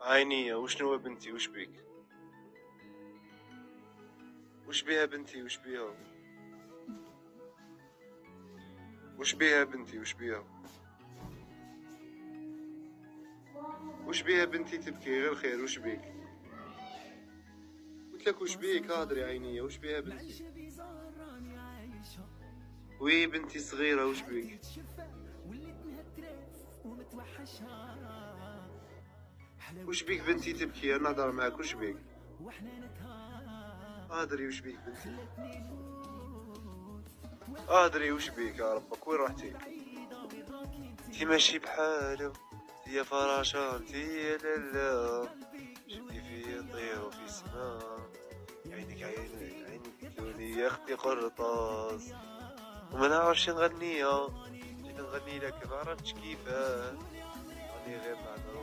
عينية وشنو يا بنتي وش بيك؟ وش بيها بنتي وش بيها؟ وش بيها بنتي وش بيها؟ وش بيها بنتي تبكي غير خير وش بيك؟ قلت لك وش بيك هادري عينية وش بيها بنتي؟ وي بنتي صغيرة وش بيك؟ وش بيك بنتي تبكي انا نهضر معاك وش بيك؟ ادري وش بيك بنتي؟ ادري وش بيك يا ربك وين رحتي؟ انتي ماشي بحالو يا فراشة انتي يا لالا شفتي في طير وفي سما عينك عينك لوني يا اختي قرطاس وما نعرفش نغنيها جيت نغني لك ما عرفتش كيفاه راني غير مع